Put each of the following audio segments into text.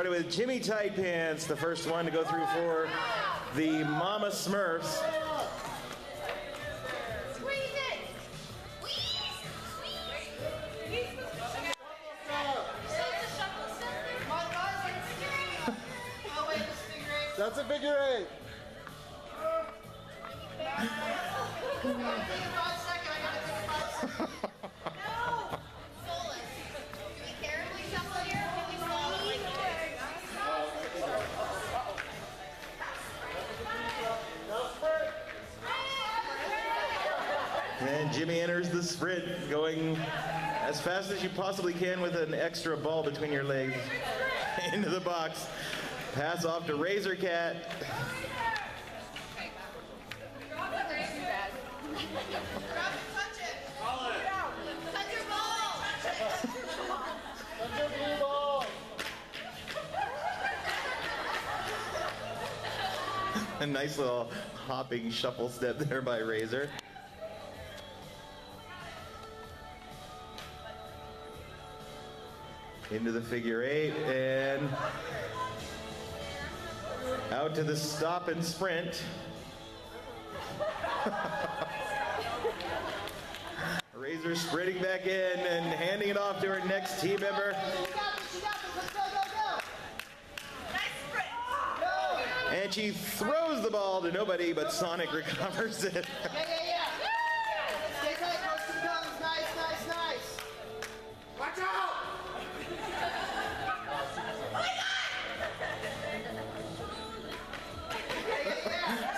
started with Jimmy Tight Pants, the first one to go through for the Mama Smurfs. That's a figure eight. And Jimmy enters the sprint, going as fast as you possibly can with an extra ball between your legs into the box. Pass off to Razor Cat. A nice little hopping shuffle step there by Razor. Into the figure eight and out to the stop and sprint. Razor sprinting back in and handing it off to her next team member. And she throws the ball to nobody, but Sonic recovers it. Yeah. Stay tight, close to the cones. Nice. Watch out!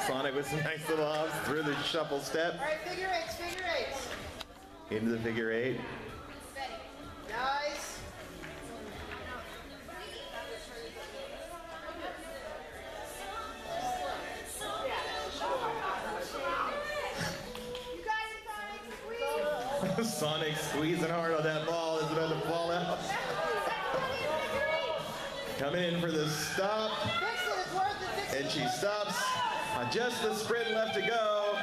Sonic with some nice little hops through the shuffle step. All right, figure eights. Into the figure eight. Nice. Sonic squeezing hard on that ball. It's about to fall out. Coming in for the stop. And she stops on just the sprint left to go.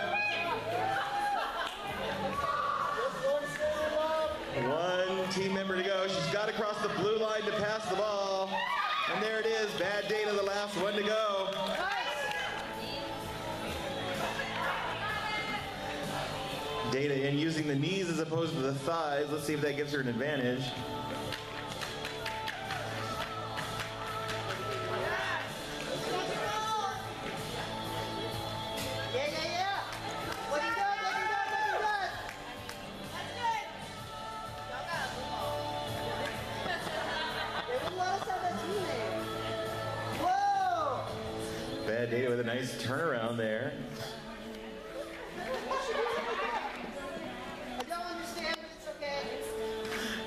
One team member to go. She's got to cross the blue line to pass the ball. And there it is. Bad Data, the last one to go. Data in using the knees as opposed to the thighs. Let's see if that gives her an advantage. Yeah. Looking good. They would let us have that teammate. Whoa! Bad Data with a nice turnaround there.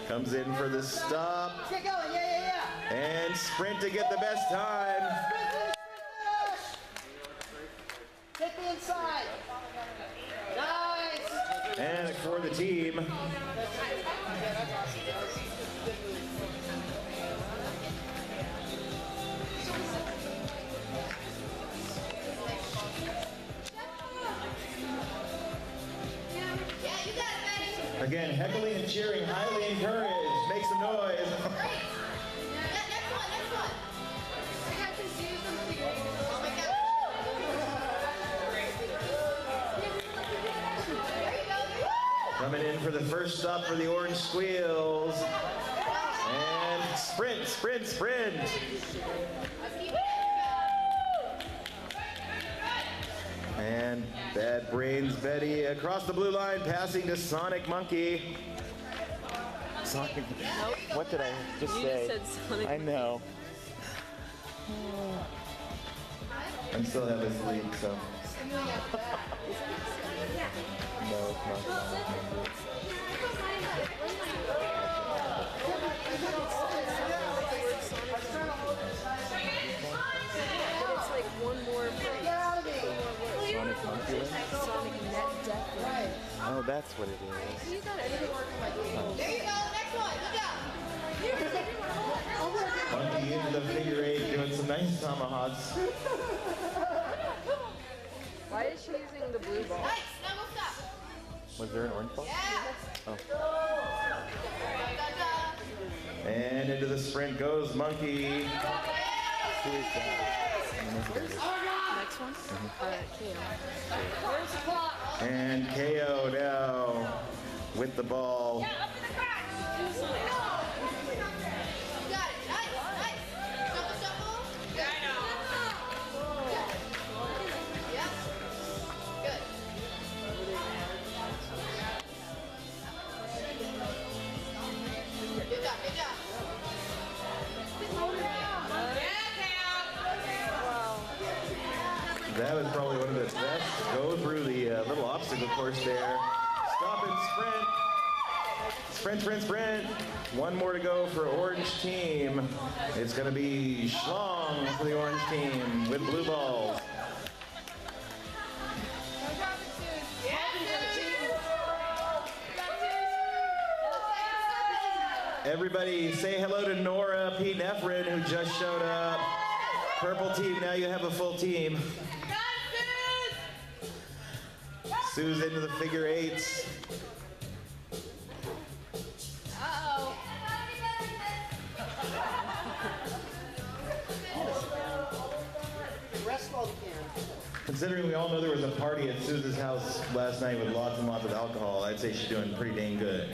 Comes in for the stop. Get going, yeah. And sprint to get the best time. Get the inside. Nice. And for the team. Again, heckling and cheering, highly encouraged. Make some noise. Next one. I got confused on the figure. Oh my God. Coming in for the first stop for the Orange Squeals. And sprint. And Bad Brains Betty across the blue line, passing to Sonic Monkey. Sonic. What did I just say? You said Sonic. I know. I still have this lead, so. No, it's not. It's like one more Sonic Monkey? Sonic Net Death. Oh, that's what it is. You got everything working like There you go, next one, look out. Monkey into the figure eight, doing some nice tomahawks. Why is she using the blue ball? Nice, now go stop. Was there an orange ball? Yeah. Oh. And into the sprint goes Monkey. Next one? KO. And KO now with the ball. That was probably one of the best. Go through the little obstacle course there. Stop and sprint. Sprint, sprint, sprint. One more to go for orange team. It's going to be Schlong for the orange team with blue balls. Everybody say hello to Nora P. Nefrin, who just showed up. Purple team, now you have a full team. Sue's into the figure eights. Uh-oh. Rest while you can. Considering we all know there was a party at Sue's house last night with lots and lots of alcohol, I'd say she's doing pretty dang good.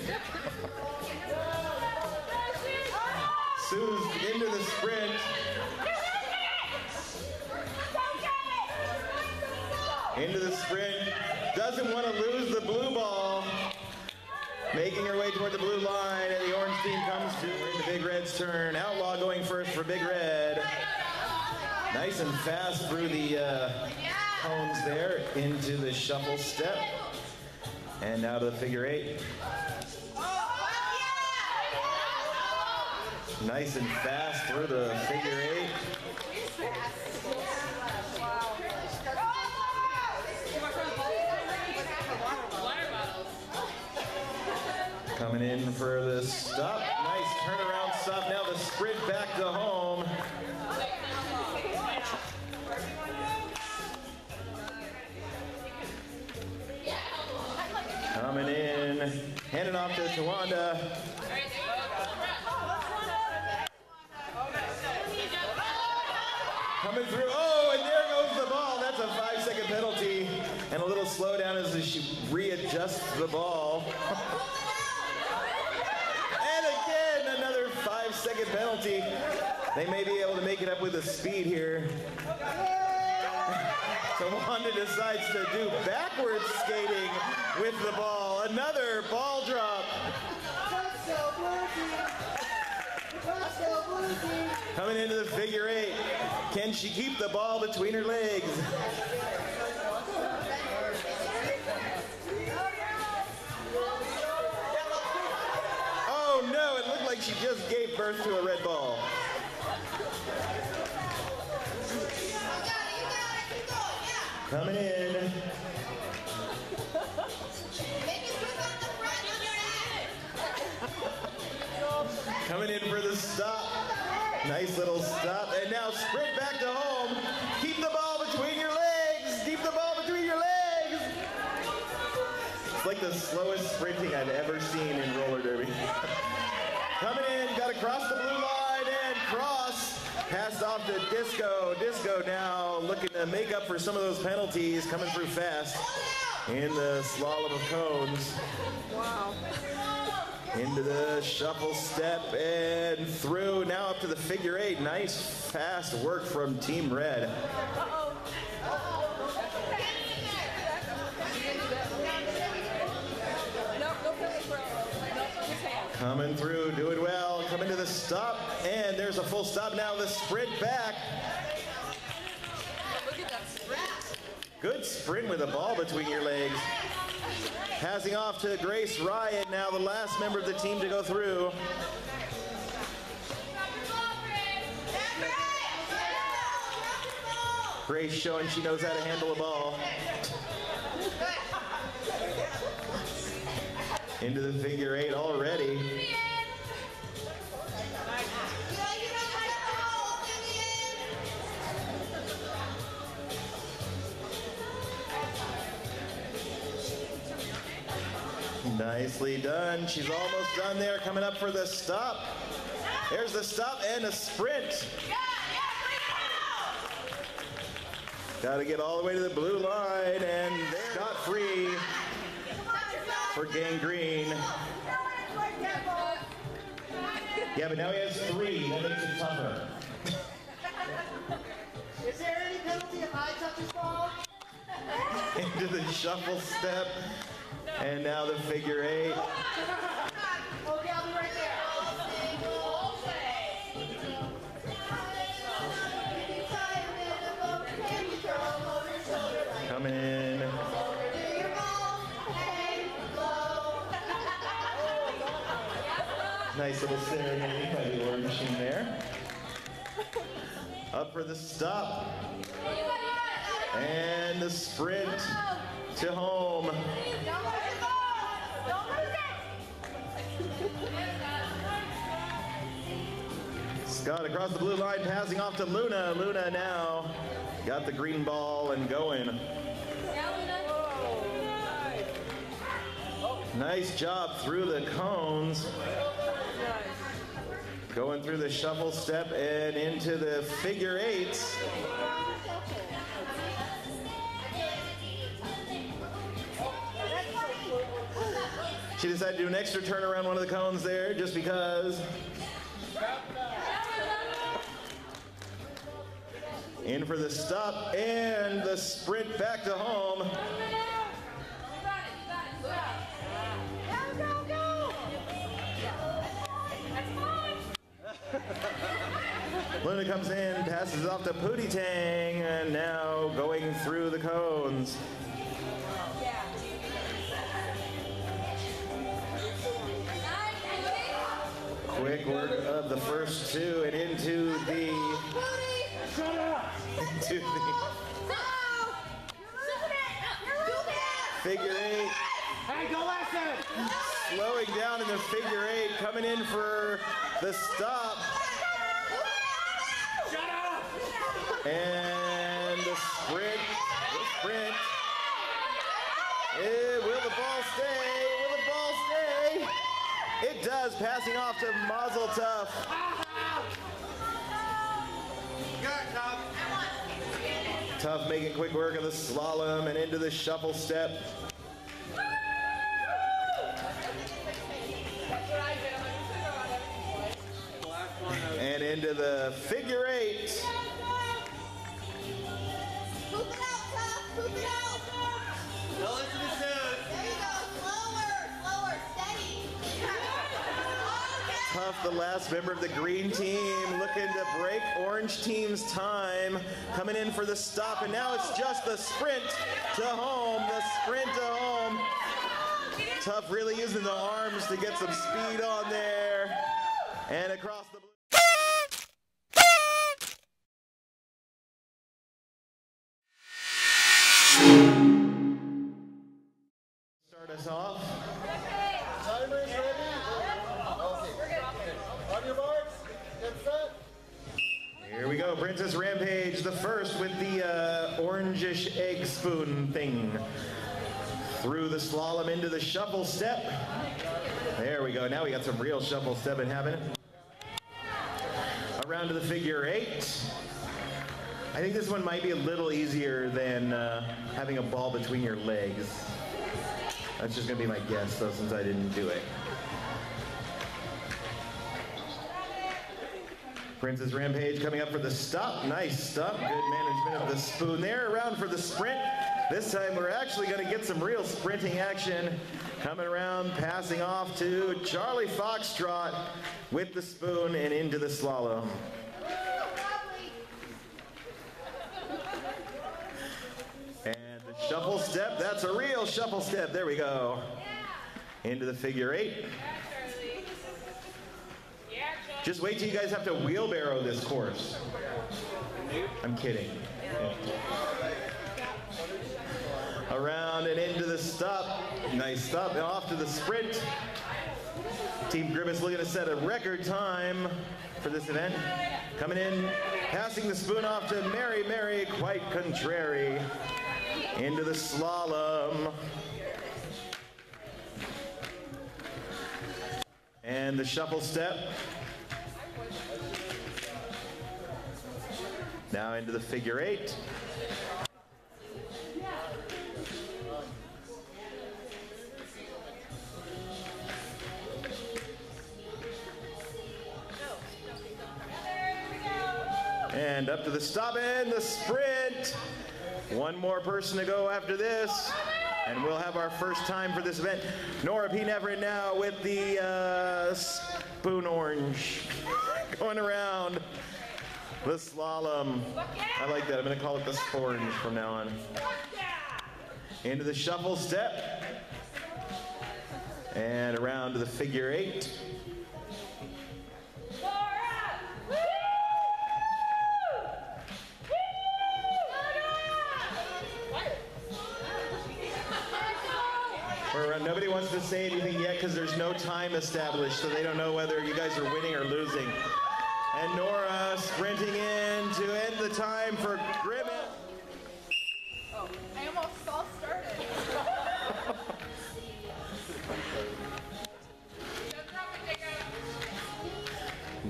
Sue's into the sprint. Into the sprint. Doesn't want to lose the blue ball. Making her way toward the blue line, and the orange team comes to into Big Red's turn. Outlaw going first for Big Red. Nice and fast through the cones there into the shuffle step. And now to the figure eight. Nice and fast through the figure eight. Coming in for the stop. Nice turnaround stop. Now the sprint back to home. Coming in. Handing off to Tawanda. Coming through. Oh, and there goes the ball. That's a 5-second penalty. And a little slowdown as she readjusts the ball. And again, another 5-second penalty. They may be able to make it up with the speed here. So Wanda decides to do backwards skating with the ball. Another ball drop. Coming into the figure eight. Can she keep the ball between her legs? Oh no, it looked like she just gave birth to a red ball. Coming in. Coming in for the stop. Nice little stop. And now sprint back to home. Keep the ball between your legs. Keep the ball between your legs. It's like the slowest sprinting I've ever seen in roller derby. Coming in, got to cross the blue line and cross. Passed off to Disco. Disco now looking to make up for some of those penalties, coming through fast in the slalom of cones. Wow. Into the shuffle step and through, now up to the figure eight. Nice fast work from Team Red. Coming through, doing well, coming to the stop, and there's a full stop now, the sprint back. Look at that sprint. Good sprint with a ball between your legs. Passing off to Grace Ryan, now the last member of the team to go through. Grace showing she knows how to handle a ball. Into the figure eight already. Nicely done. She's almost done there, coming up for the stop. There's the stop and a sprint. Got to get all the way to the blue line, and they're not free for Gangrene. Yeah, but now he has 3. That makes it tougher. Is there any penalty if I touch his ball? Into the shuffle step, and now the figure 8. Okay, I'll be right there. Coming in. Nice little serenade by the orange machine there. Up for the stop. And the sprint to home. Scott across the blue line, passing off to Luna. Luna now got the green ball and going. Nice job through the cones. Going through the shuffle step and into the figure 8s. She decided to do an extra turn around one of the cones there just because. In for the stop and the sprint back to home. Luna comes in, passes off to Pootie Tang, and now going through the cones. Quick work of the first 2 and into the figure 8. Hey, go Weston! Slowing down in the figure 8, coming in for the stop. And the sprint. Will the ball stay? Will the ball stay? It does, passing off to Mazel Tov. Tough making quick work of the slalom and into the shuffle step. And into the figure 8. Poop it out, Tough. Poop it out. Don't listen to Suze. There you go. Slower, steady. Tough, the last member of the green team, looking to break orange team's time. Coming in for the stop, and now it's just the sprint to home. The sprint to home. Tough really using the arms to get some speed on there. And across the blue. Start us off. Timer's ready. On your marks, get set. Here we go, Princess Rampage, the first with the orangish egg spoon thing. Through the slalom into the shuffle step. There we go, now we got some real shuffle stepping happening. Around to the figure 8. I think this one might be a little easier than having a ball between your legs. That's just gonna be my guess though, since I didn't do it. Princess Rampage coming up for the stop. Nice stop. Good management of the spoon there. Around for the sprint. This time we're actually going to get some real sprinting action. Coming around, passing off to Charlie Foxtrot with the spoon and into the slalom. And the shuffle step. That's a real shuffle step. There we go. Into the figure 8. Just wait till you guys have to wheelbarrow this course. I'm kidding. Around and into the stop. Nice stop. Now off to the sprint. Team Grimace looking to set a record time for this event. Coming in, passing the spoon off to Mary Mary, quite contrary. Into the slalom. And the shuffle step. Now into the figure 8. And up to the stop and the sprint. One more person to go after this. And we'll have our first time for this event. Nora P. Neverett now with the spoon orange. Going around the slalom. I like that. I'm going to call it the sporange from now on. Into the shuffle step. And around to the figure 8. Nobody wants to say anything yet because there's no time established, so they don't know whether you guys are winning or losing. And Nora sprinting in to end the time for Grimmett. Oh, I almost all started.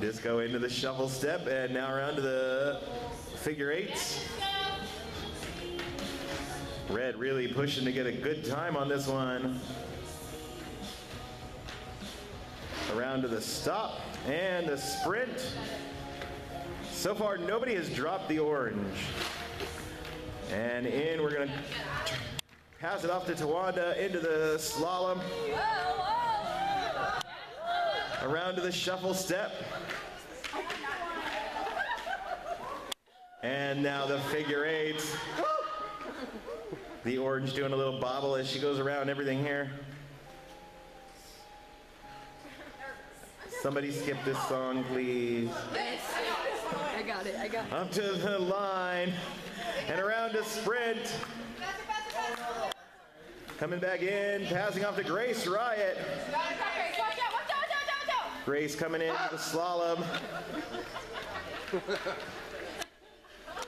Disco into the shuffle step, and now around to the figure 8s. Red really pushing to get a good time on this one. Around to the stop and the sprint. So far, nobody has dropped the orange. And in, we're gonna pass it off to Tawanda into the slalom. Around to the shuffle step. And now the figure 8s. The orange doing a little bobble as she goes around everything here. Somebody skip this song, please. I got it. Up to the line and around to sprint. Coming back in, passing off to Grace Riot. Grace coming into the slalom.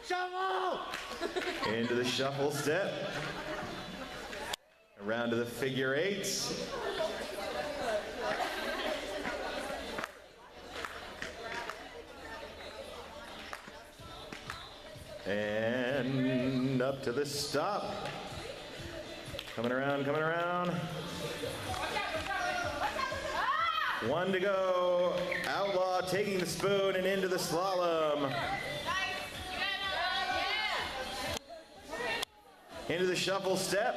Shovel! Into the shuffle step. Around to the figure 8s. And up to the stop. Coming around, coming around. One to go. Outlaw taking the spoon and into the slalom. Into the shuffle step.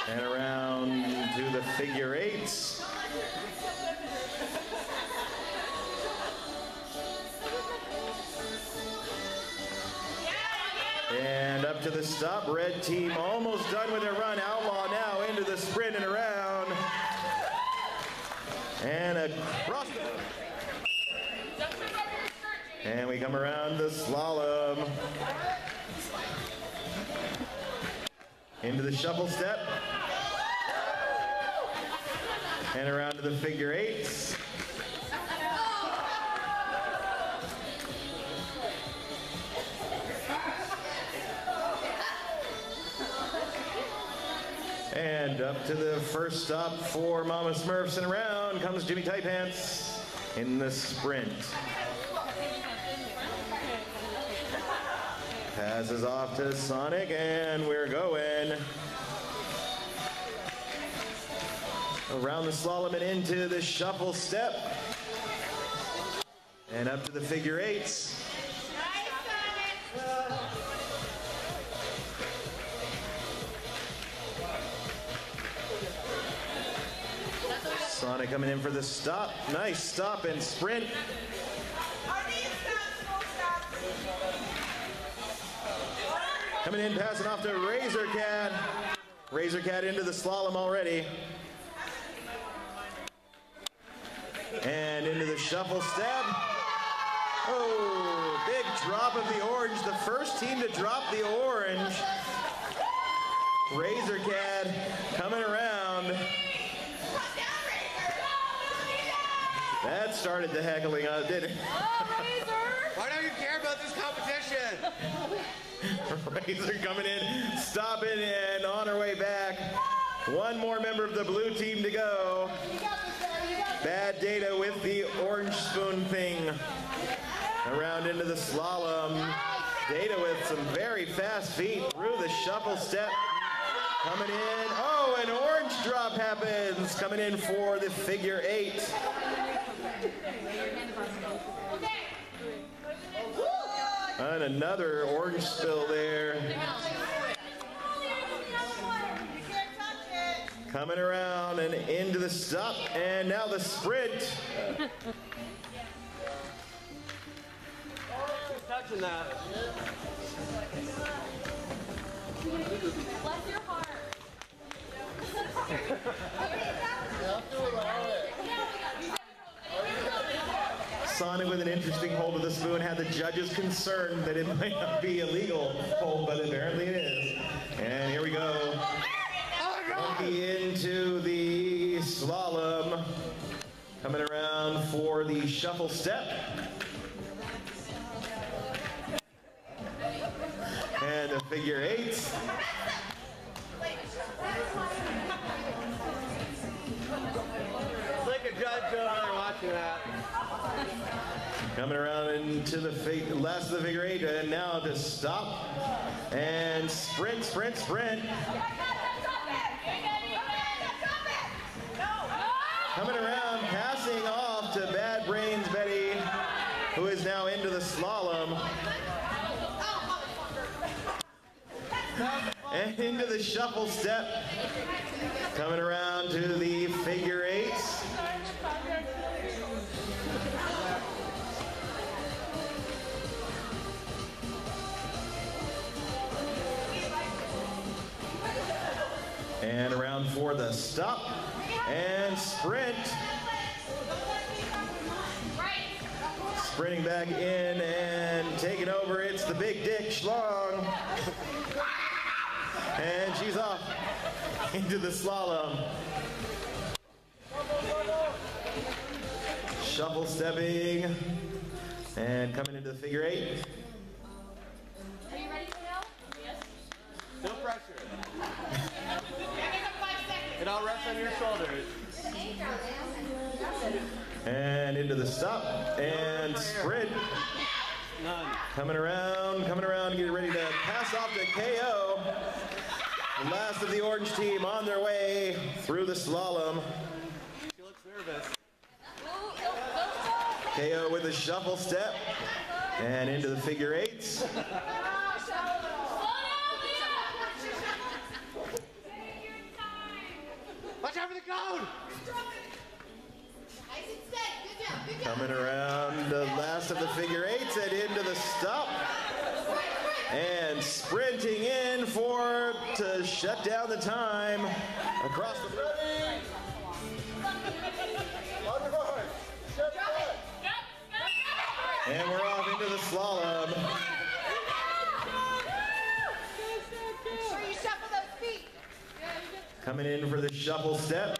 And around to the figure 8s. And up to the stop. Red team almost done with their run. Outlaw now into the sprint and around. And across the... And we come around the slalom. Into the shuffle step. And around to the figure 8s. And up to the first stop for Mama Smurfs, and around comes Jimmy Tight Pants in the sprint. Passes off to Sonic, and we're going around the slalom and into the shuffle step. And up to the figure 8s. Sonic coming in for the stop. Nice stop and sprint. Coming in, passing off to Razor Cat. Razor Cat into the slalom already. And into the shuffle step. Oh, big drop of the orange. The first team to drop the orange. Razor Cat coming around. That started the heckling, didn't it? Why don't you care about this competition? Razor coming in, stopping, and on her way back. One more member of the blue team to go. Bad data with the orange spoon thing. Around into the slalom. Data with some very fast feet through the shuffle step. Coming in. Oh, an orange drop happens. Coming in for the figure 8. And another orange spill there. Coming around and into the stop, and now the sprint. Touching that. Bless your heart. Sonic with an interesting hold of the spoon had the judges concerned that it might not be a legal hold, but apparently it is. And here we go. Monkey into the slalom. Coming around for the shuffle step. And a figure 8. Like a judge over there watching that. Coming around into the last of the figure 8, and now to stop and sprint, sprint, sprint. Coming around, passing off to Bad Brains Betty, who is now into the slalom. And into the shuffle step. Coming around to the figure 8s. And around for the stop and sprint. Sprinting back in and taking over, it's the Big Dick Schlong. And she's off into the slalom. Shuffle stepping and coming into the figure 8. Are you ready to go? Yes. No pressure. It all rests on your shoulders. And into the stop and sprint. None. Coming around, getting ready to pass off to KO. The last of the orange team on their way through the slalom. She looks nervous. KO with the shuffle step and into the figure 8s. Watch out for the cone! Coming around the last of the figure 8s and into the stop. And sprinting in to shut down the time across the field. And we're off into the slalom. Make sure you shuffle those feet. Coming in for the shuffle step.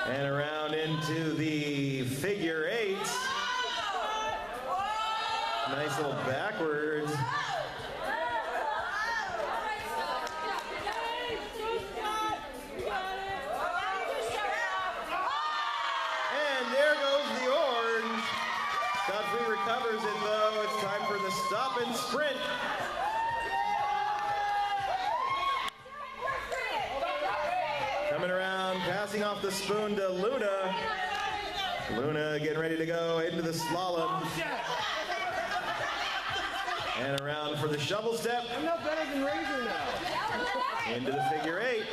And around into the figure 8s. Nice little backwards. And there goes the orange. Godfrey recovers it though. It's time for the stop and sprint. Coming around, passing off the spoon to Luna. Luna getting ready to go into the slalom. And around for the shovel step. I'm not better than Razor now. Into the figure 8.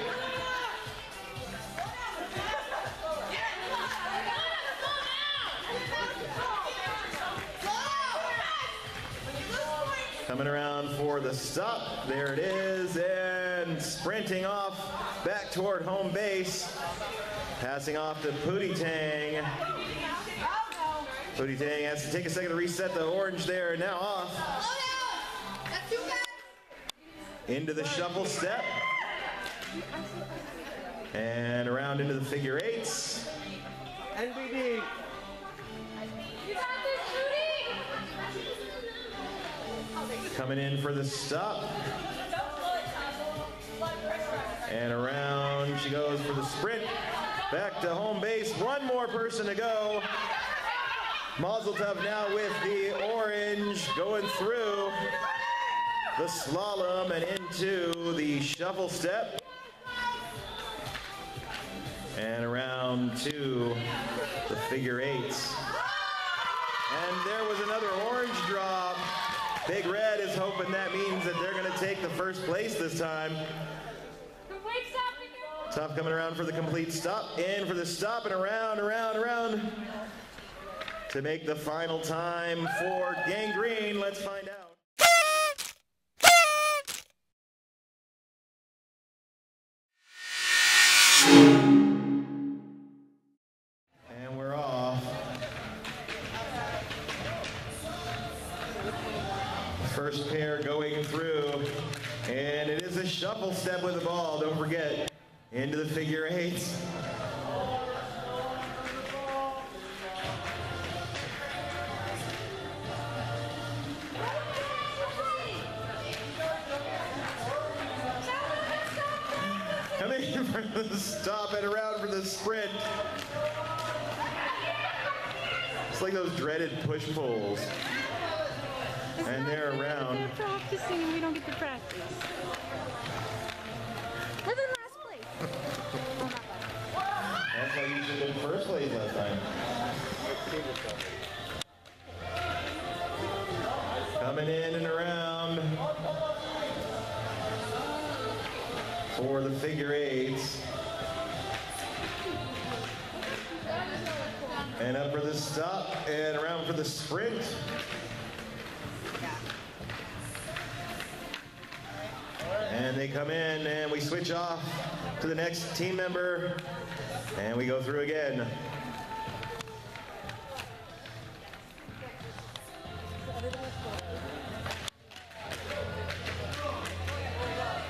Coming around for the stop. There it is. And sprinting off back toward home base. Passing off to Pootie Tang. Pootie Tang has to take a second to reset the orange there. Now off. Into the shuffle step. And around into the figure 8s. NBD. Coming in for the stop. And around around she goes for the sprint. Back to home base. One more person to go. Mazel tov now with the orange going through the slalom and into the shuffle step. And around to the figure eights. And there was another orange drop. Big Red is hoping that means that they're going to take the first place this time. Tough coming around for the complete stop. In for the stop and around, to make the final time for Gangrene. Let's find out. And we're off. First pair going through, and it is a shuffle step with the ball, don't forget, into the figure eights. Coming in for the stop and around for the sprint. It's like those dreaded push-pulls. And they're around. They're practicing and we don't get to practice. Live in last place. That's how you should have been first place last time. Coming in and around for the figure eights. And up for the stop and around for the sprint. And they come in and we switch off to the next team member and we go through again.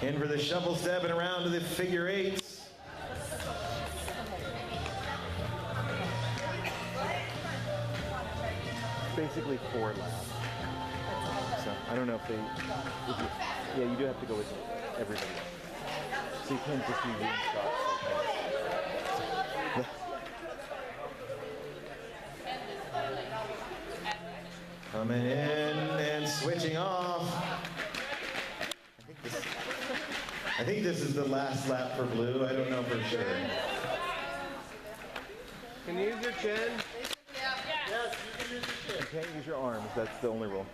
In for the shuffle step and around to the figure eights. Basically 4 laps. So I don't know if they. Yeah, you do have to go with everybody else. So you can't just do one shot. Coming in and switching off. I think this is the last lap for blue. I don't know for sure. Can you use your chin? Yeah. Yes, you can use your chin. You can't use your arms. That's the only rule.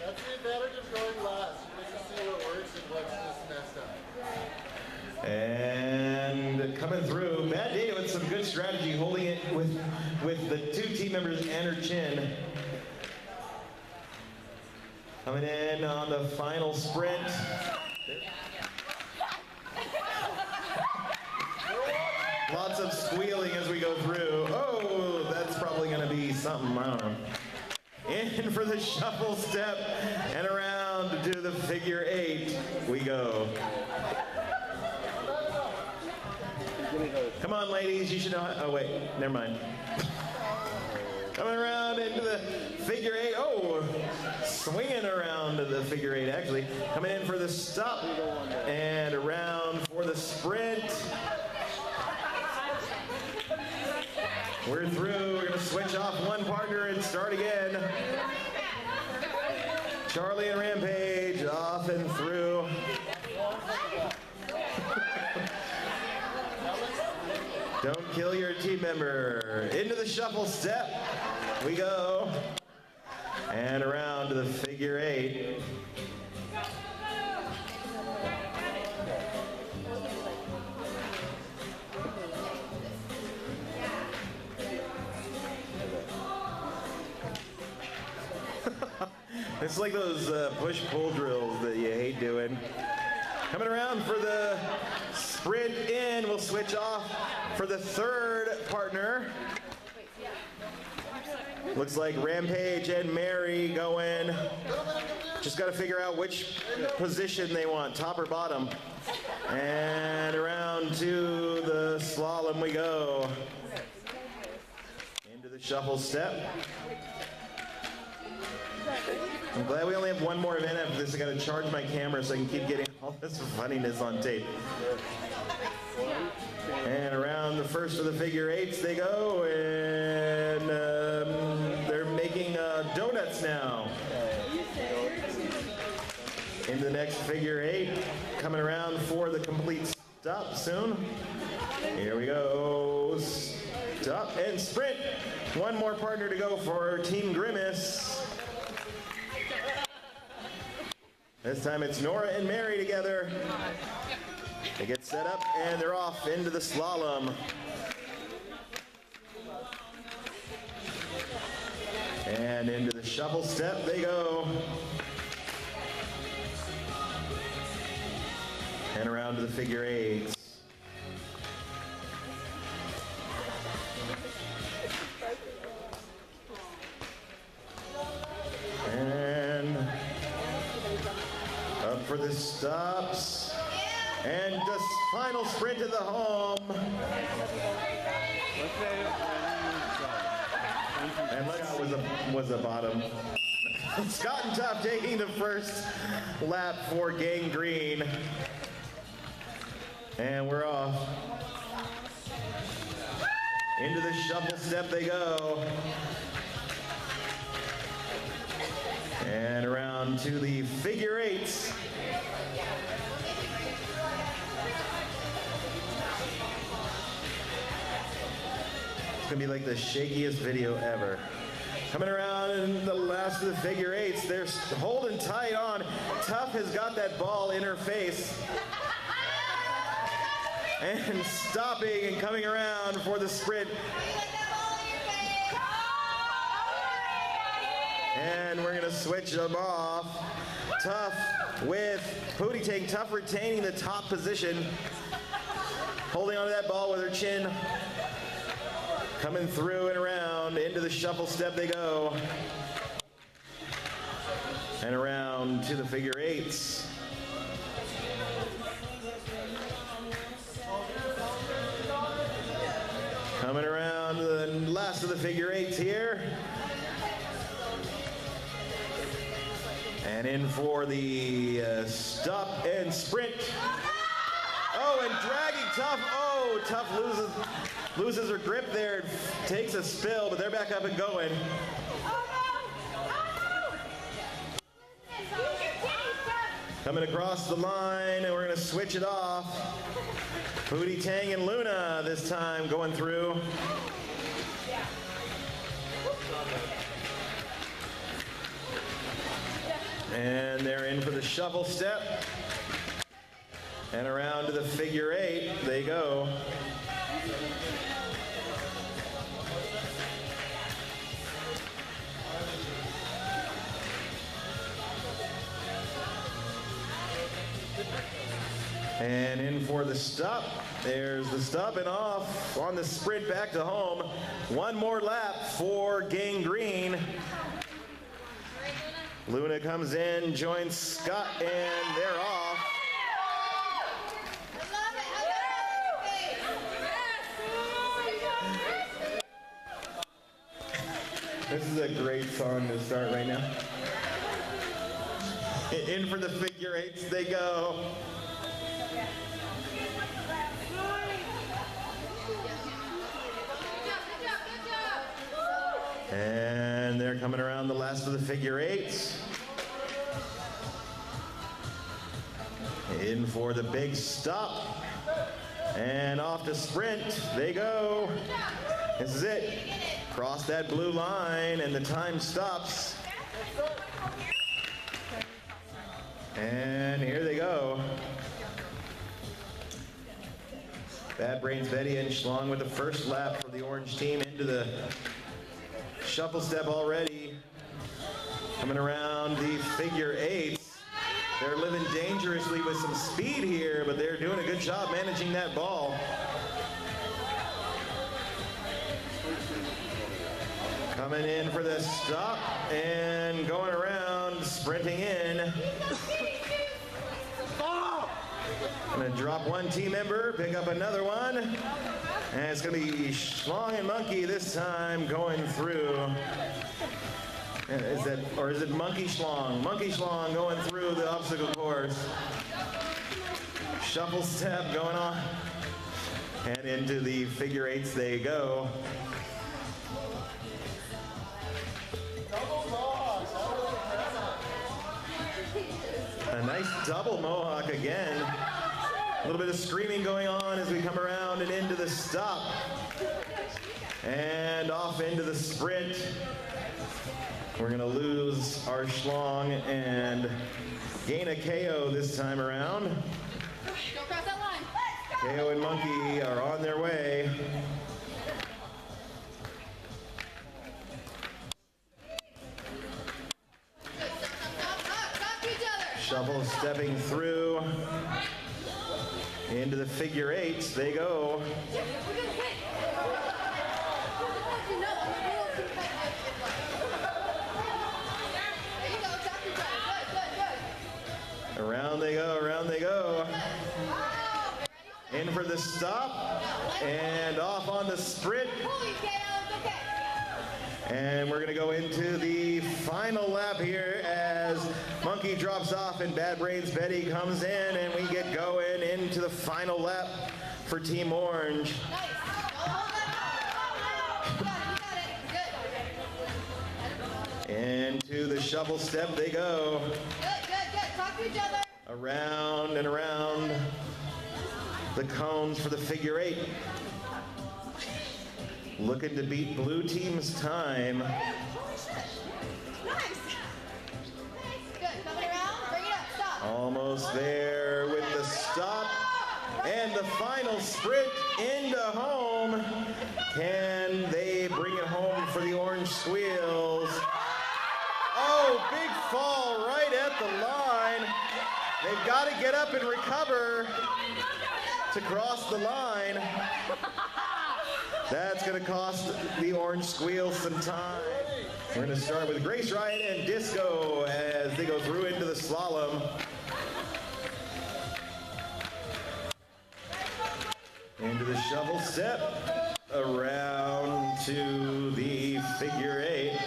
That's the advantage of going last. You get to see what works and what's just messed up. And coming through, Matt Data with some good strategy, holding it with the two team members and her chin. Coming in on the final sprint. Lots of squealing as we go through. Oh, that's probably going to be something, I don't know. In for the shuffle step and around to do the figure eight we go. Come on, ladies, you should know how, oh wait, never mind. Coming around into the figure eight. Oh, swinging around to the figure eight, actually. Coming in for the stop and around for the sprint. We're through. We're going to switch off one partner and start again. Charlie and Rampage off and through. Don't kill your team member. Into the shuffle step we go. And around to the figure eight. It's like those push-pull drills that you hate doing. Coming around for the sprint in, we'll switch off for the third partner. Looks like Rampage and Mary go in. Just got to figure out which position they want, top or bottom. And around to the slalom we go. Into the shuffle step. I'm glad we only have one more event after this. I gotta charge my camera so I can keep getting all this funniness on tape. And around the first of the figure eights they go, and they're making donuts now. In the next figure eight, coming around for the complete stop soon. Here we go. Stop and sprint. One more partner to go for Team Grimace. This time it's Nora and Mary together. They get set up and they're off into the slalom. And into the shuffle step they go. And around to the figure eights. And up for the stops. And the final sprint to the home. And Scott was a bottom. Scott and Tough taking the first lap for Gang Green. And we're off. Into the shuffle step they go. And around to the figure eights. It's gonna be like the shakiest video ever. Coming around in the last of the figure eights, they're holding tight on. Tough has got that ball in her face. And stopping and coming around for the sprint. And we're gonna switch them off. Tough with Pootie Tang. Tough retaining the top position. Holding onto that ball with her chin. Coming through and around, into the shuffle step they go. And around to the figure eights. Coming around the last of the figure eights here. And in for the stop and sprint. Oh, and dragging Tough. Oh, Tough loses her grip there and takes a spill, but they're back up and going. Coming across the line, and we're going to switch it off. Pootie Tang and Luna this time going through. And they're in for the shuffle step. And around to the figure eight they go. And in for the stop. There's the stop and off on the sprint back to home. One more lap for Gang Green. Luna comes in, joins Scott, and they're off. This is a great song to start right now. In for the figure eights they go. And they're coming around the last of the figure eights. In for the big stop. And off to sprint they go. This is it. Cross that blue line and the time stops. And here they go. Bad Brains Betty and Schlong with the first lap for the orange team into the shuffle step already. Coming around the figure eights. They're living dangerously with some speed here, but they're doing a good job managing that ball. Coming in for the stop and going around, sprinting in. Gonna drop one team member, pick up another one. And it's gonna be Schlong and Monkey this time going through. Is it monkey schlong? Monkey schlong going through the obstacle course. Shuffle step going on. And into the figure eights they go. A nice double mohawk again. A little bit of screaming going on as we come around and into the stop. And off into the sprint. We're going to lose our schlong and gain a KO this time around. Go across that line. KO and Monkey are on their way. Stop each other. Shuffle stepping through into the figure eights. They go. We're gonna win. You know, I'm a real competitive. There you go. Stop each other. Good. Around they go, around they go. In for the stop and off on the sprint. And we're going to go into the final lap here as Monkey drops off and Bad Brains Betty comes in, and we get going into the final lap for Team Orange. Into the shovel step they go. Good. Talk to each other. Around and around the cones for the figure eight. Looking to beat blue team's time. Nice. Good. Coming around. Bring it up. Stop. Almost there with the stop. And the final sprint into home. Can they bring it home for the Orange Squeals? Oh, big fall right at the line. They've got to get up and recover to cross the line. That's going to cost the Orange Squeals some time. We're going to start with Grace Ryan and Disco as they go through into the slalom. Into the shovel step. Around to the figure eight.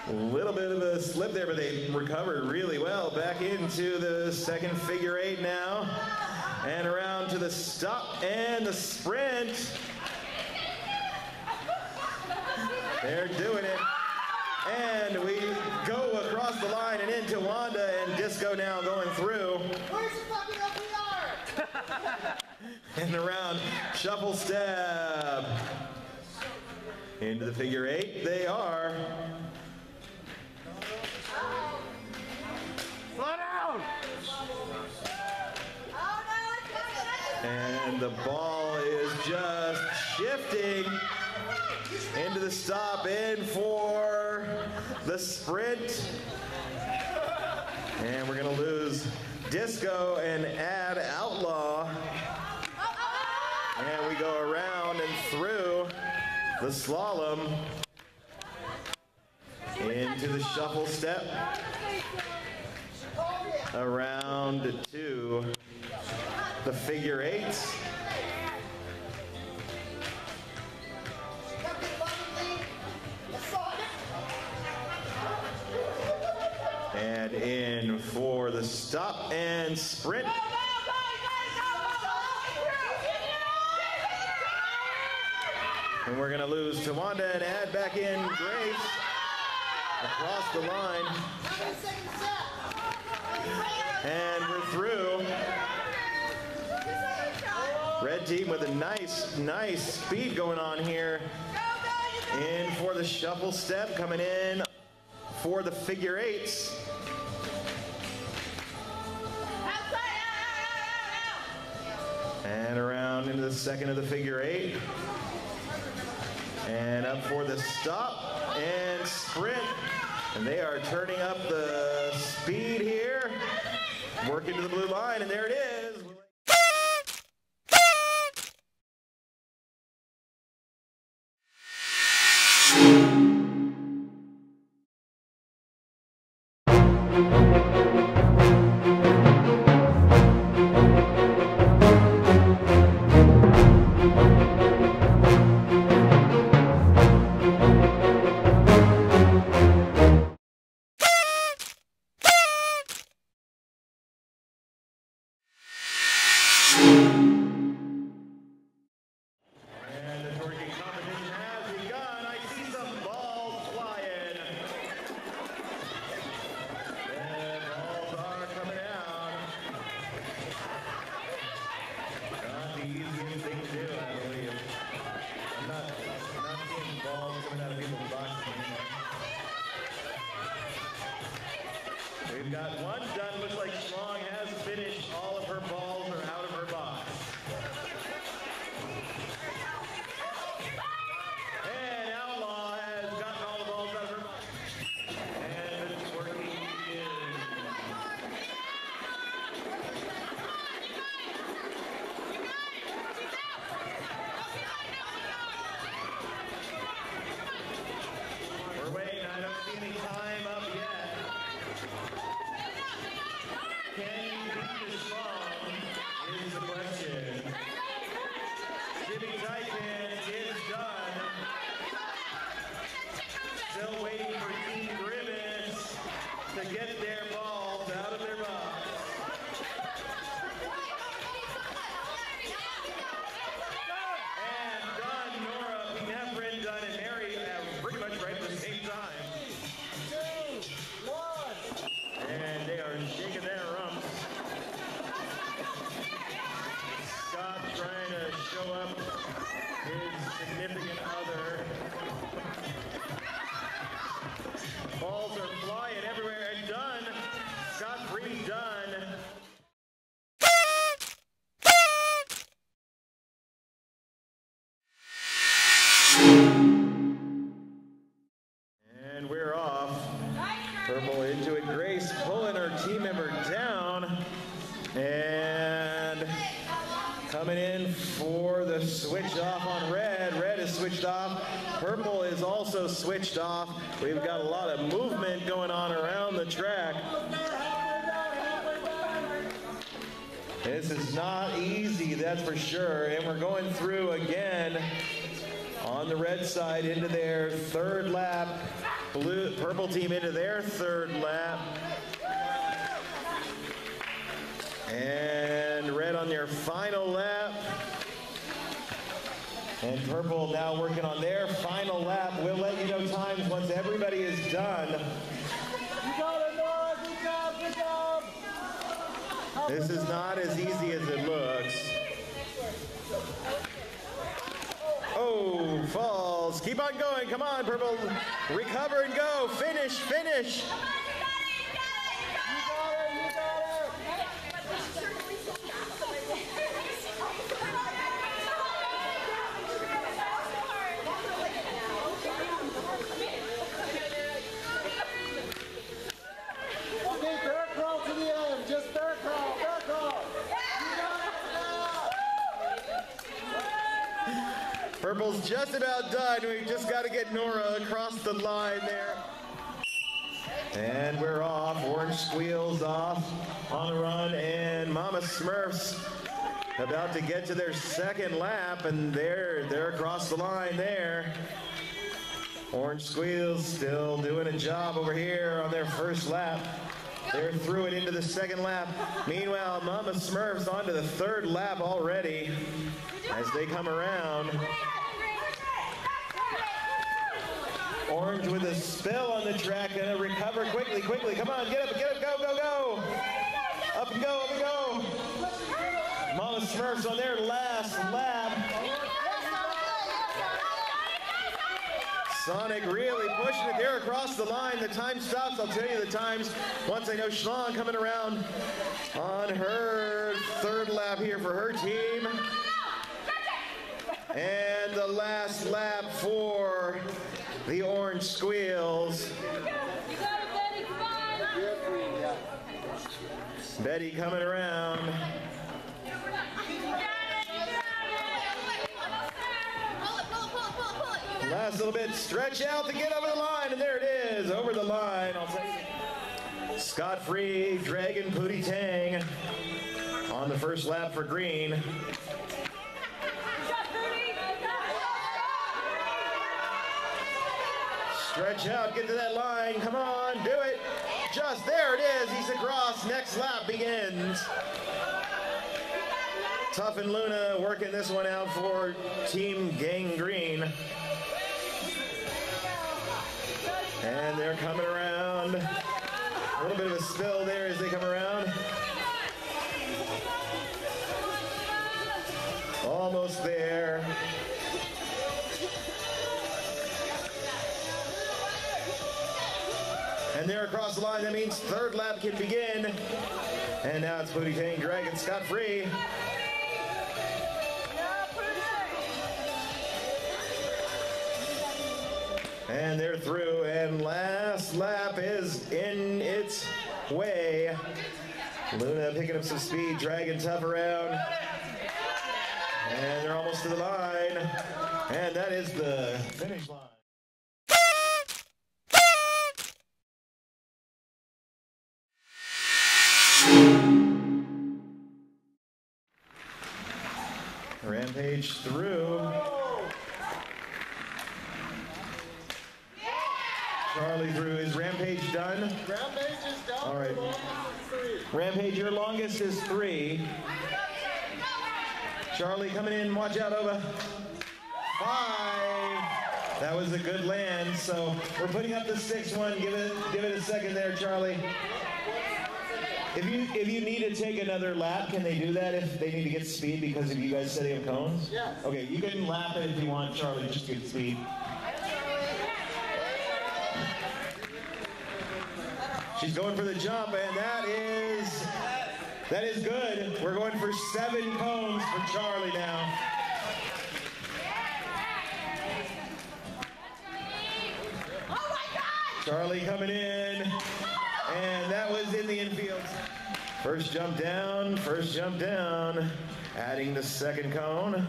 A little bit of a slip there, but they recovered really well. Back into the second figure eight now. And around to the stop and the sprint. They're doing it. And we go across the line and into Wanda and Disco now going through. Where's the fucking LPR? And around, shuffle step. Into the figure eight they are. Slow down! And the ball is just shifting into the stop, in for the sprint. And we're going to lose Disco and add Outlaw. And we go around and through the slalom into the shuffle step. Around to the figure eights. And in for the stop and sprint. And we're going to lose Tawanda and add back in Grace across the line. And we're through. Red team with a nice speed going on here. In for the shuffle step, coming in for the figure eights. And around into the second of the figure eight. And up for the stop and sprint. And they are turning up the speed here. Working to the blue line, and there it is. We've got one done. Looks like Strong has finished. All of her balls are out of her box. And Outlaw has gotten all the balls out of her box. And it's working in. We're waiting. I don't see any time up yet. Can you beat the Strong is the question. Jimmy Titan is done. Still waiting for Team Grimace to get their balls out of their box. And done, Nora, Pinefrin, done, and Mary pretty much right at the same time. 2, 1. And they are shaking their rumps. Scott trying to show up his significant other. Balls are flying everywhere and done. Scott Free done. And we're off. Purple into it. Grace pulling her team member down. And coming in for the switch off on red. Red is switched off. Purple is also switched off. We've got a lot of movement going on around the track. This is not easy, that's for sure. And we're going through again on the red side into their third lap. Purple team into their third lap. And red on their final lap. And purple now working on their final lap. We'll let you know times once everybody is done. You got it, Nora. Good job, good job. This is not as easy as it looks. Oh, falls. Keep on going. Come on, purple. Recover and go. Finish, finish. You got it, you got it. Okay, bear crawl to the end. Just bear crawl, bear crawl. You got it now. Purple's just about done. We've just got to get Nora across the line there. And we're off. Orange Squeals off on the run. And Mama Smurfs about to get to their second lap. And they're across the line there. Orange Squeals still doing a job over here on their first lap. They're through it into the second lap. Meanwhile, Mama Smurfs onto the third lap already as they come around. Orange with a spill on the track, gonna recover quickly, quickly. Come on, get up, go, go, go. Up and go, up and go. Mama Smurfs on their last lap. Sonic really pushing it there across the line. The time stops. I'll tell you the times once I know Schlong coming around on her third lap here for her team. And the last lap for the Orange Squeals. Betty coming around. Last little bit, stretch out to get over the line, and there it is, over the line. I'll take it. Scott Free, Dragon Pootie Tang on the first lap for green. Stretch out, get to that line, come on, do it. Just there it is, he's across, next lap begins. Tough and Luna working this one out for Team Gang Green. And they're coming around. A little bit of a spill there as they come around. Almost there. And they're across the line. That means third lap can begin. And now it's Booty Tang Dragon scot-free. And they're through, and last lap is in its way. Luna picking up some speed, Dragon tough around. And they're almost to the line. And that is the finish line. Rampage through. Charlie through. Is Rampage done? Rampage is done. All right. The longest is 3. Rampage, your longest is 3. Charlie coming in. Watch out, over. 5. That was a good land. So we're putting up the 6th one. Give it a second there, Charlie. If you need to take another lap, can they do that if they need to get speed because of you guys setting up cones? Yeah. Okay, you can lap it if you want, Charlie, just get speed. She's going for the jump, and that is good. We're going for 7 cones for Charlie now. Oh my God! Charlie coming in, and that was in the infield. First jump down, adding the 2nd cone.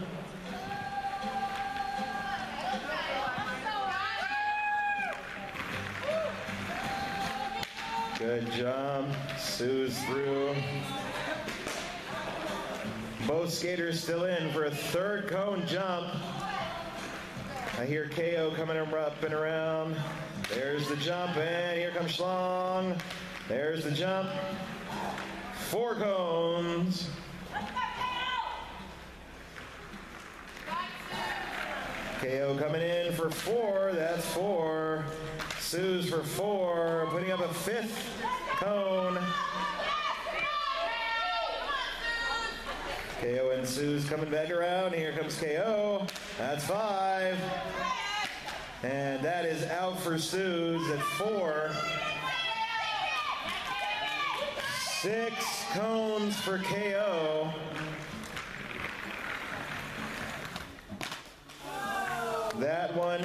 Good jump, Sue's through. Both skaters still in for a 3rd cone jump. I hear KO coming up and around. There's the jump, and here comes Schlong. There's the jump. 4 cones. KO coming in for 4. That's 4. Sue's for 4. Putting up a 5th cone. KO and Sue's coming back around. Here comes KO. That's 5. And that is out for Sue's at 4. 6 cones for KO. That one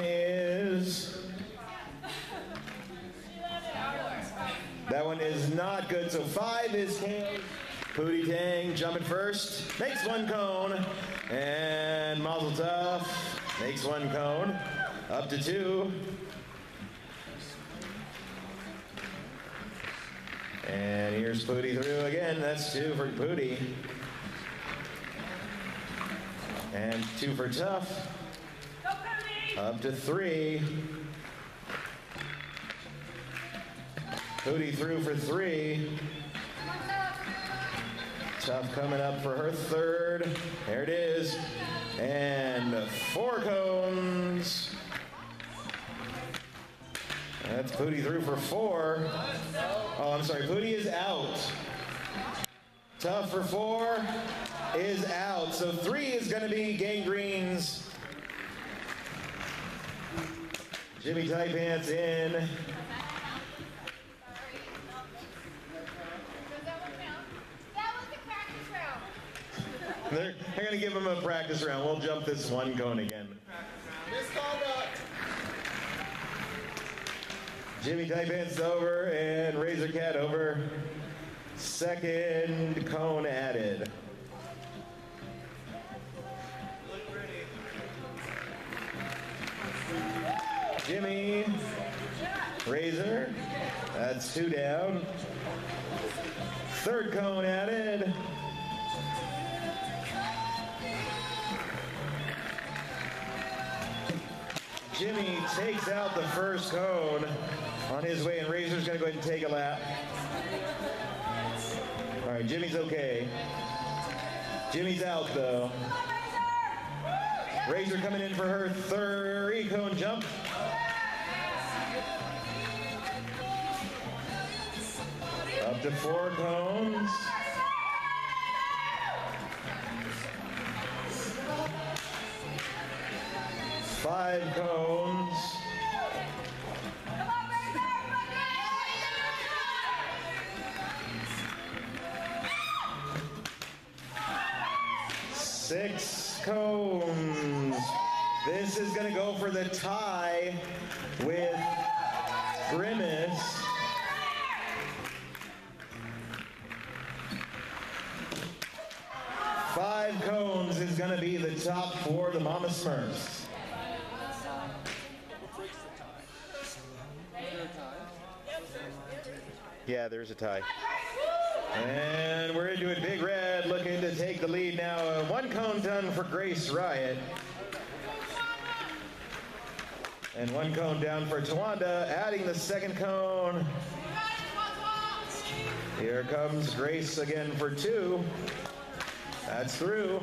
is not good. So 5 is KO. Booty Tang jumping first, makes 1 cone, and Mazel Tov makes 1 cone, up to 2. And here's Pooty through again. That's 2 for Pooty. And 2 for Tough. Up to 3. Pooty through for 3. Tough coming up for her 3rd. There it is. And 4 cones. That's Pooty through for 4. Oh, I'm sorry. Pooty is out. Tough for 4 is out. So 3 is going to be Gangrene's. Jimmy Tight Pants in. They're going to give him a practice round. We'll jump this 1 cone again. Misconduct. Jimmy Tight Pants over and Razor Cat over. 2nd cone added. Jimmy, Razor, that's 2 down. 3rd cone added. Jimmy takes out the 1st cone on his way, and Razor's going to go ahead and take a lap. All right, Jimmy's okay. Jimmy's out, though. Razor coming in for her 3 cone jump. Up to 4 cones. Five cones. 6 cones. This is going to go for the tie with Grimace. Five cones is going to be the top for the Mama Smurfs. Yeah, there's a tie. And we're into it. Big Red looking to take the lead now. 1 cone done for Grace Riot. And 1 cone down for Tawanda, adding the 2nd cone. Here comes Grace again for 2. That's through.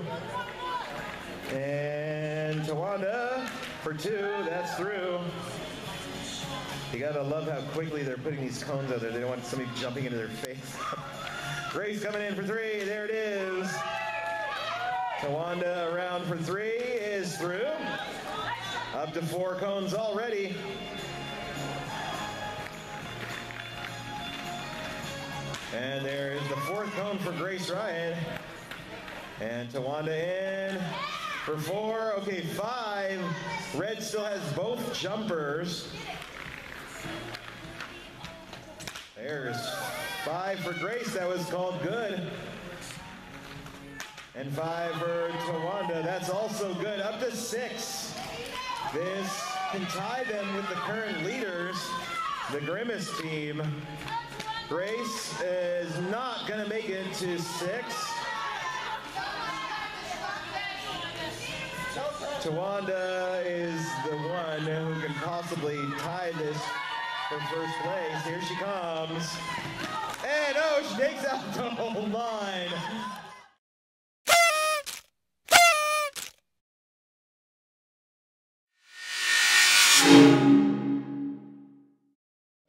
And Tawanda for 2. That's through. You gotta love how quickly they're putting these cones out there. They don't want somebody jumping into their face. Grace coming in for 3. There it is. Tawanda around for 3 is through. Up to 4 cones already. And there is the 4th cone for Grace Riot. And Tawanda in for 4. Okay, 5. Red still has both jumpers. There's 5 for Grace. That was called good. And 5 for Tawanda. That's also good. Up to 6. This can tie them with the current leaders, the Grimace team. Grace is not going to make it to 6. Tawanda is the one who can possibly tie this for first place. Here she comes. And oh, she takes out the whole line.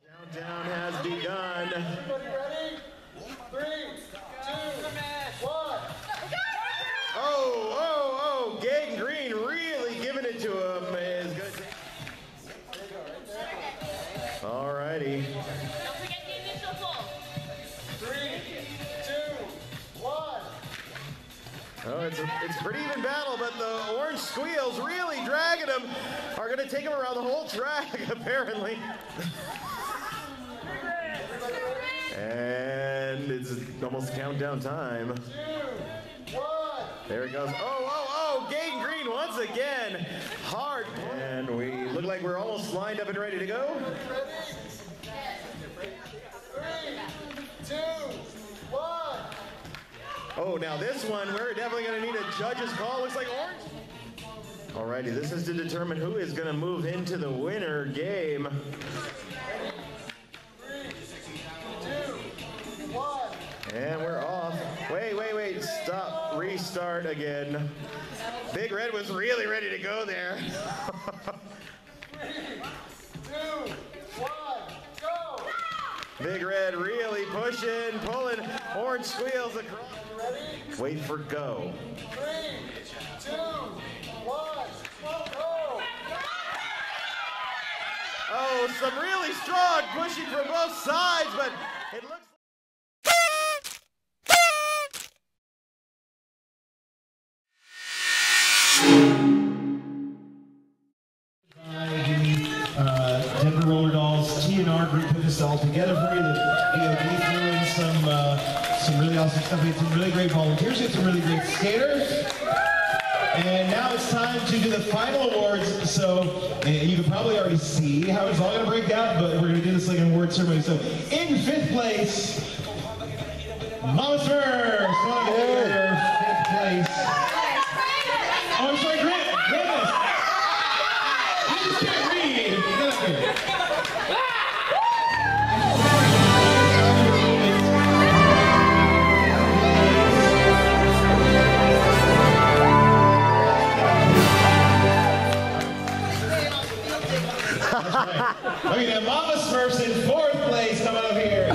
Countdown has begun. Everybody ready? 3, 2, 1. Oh, Gang Green really giving it to him is good. All righty. Don't forget the initial pull. 3, 2, 1. Oh, it's a pretty even battle, but the orange squeals really dragging him are going to take him around the whole track, apparently. And it's almost countdown time. 2, 1. There it goes. Oh, Gang Green once again. Hard. And we look like we're almost lined up and ready to go. Ready? 3, 2, 1. Oh, now this one, we're definitely going to need a judge's call. Looks like orange. Alrighty, this is to determine who is going to move into the winner game. 3, 2, 1. And we're off. Wait. Stop. Restart again. Big Red was really ready to go there. 3, 2, 1, go! Big Red really pushing, pulling orange squeals across. Ready? Wait for go. 3, 2, 1, go! Oh, some really strong pushing from both sides, but it looks Denver Roller Dolls TNR group put this all together for you. The DRD threw in some really awesome stuff. We had some really great volunteers. We had some really great skaters. And now it's time to do the final awards. So you can probably already see how it's all going to break out, but we're going to do this like an award ceremony. So in 5th place, Mama Smurfs. Come on here, 5th place. Oh, I'm sorry, Grimace. I just can't read. Get up here. Okay, now Mama Smurfs in 4th place, coming up here.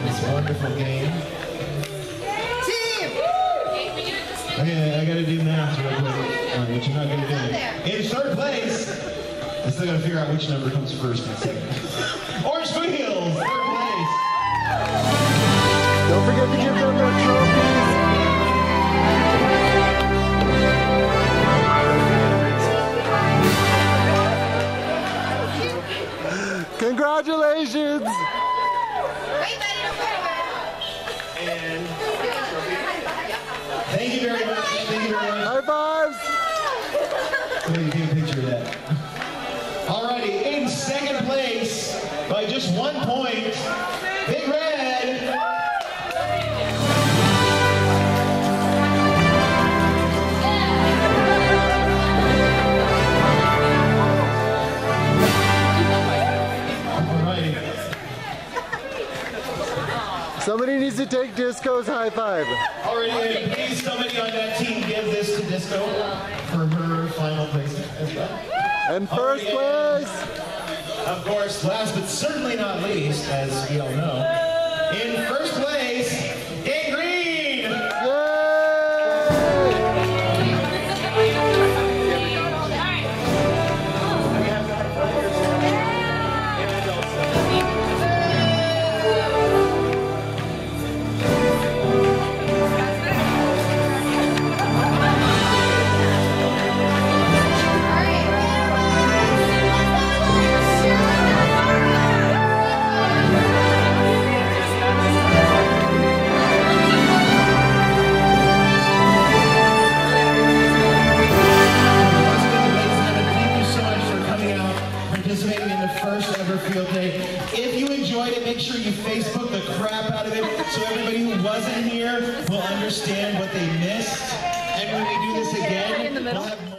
This wonderful game. Team! Okay, I gotta do math real quick, which you're not gonna do. In 3rd place, I still gotta figure out which number comes first and second. Orange Field, third place. Don't forget to give them their trophies. Congratulations! And thank you very much. Thank you very much. High fives! Let me take a picture of that. Alrighty, in second place by just 1 point, Big Red. Alrighty. Somebody needs to take Disco's high five. Alrighty, and please somebody on that team give this to Disco for her final placement as well. And first Alrighty, place! Of course, last but certainly not least, as we all know, in first place, in green! Yay! Participating in the first ever field day. If you enjoyed it, make sure you Facebook the crap out of it so everybody who wasn't here will understand what they missed. And when we do this again, we'll have more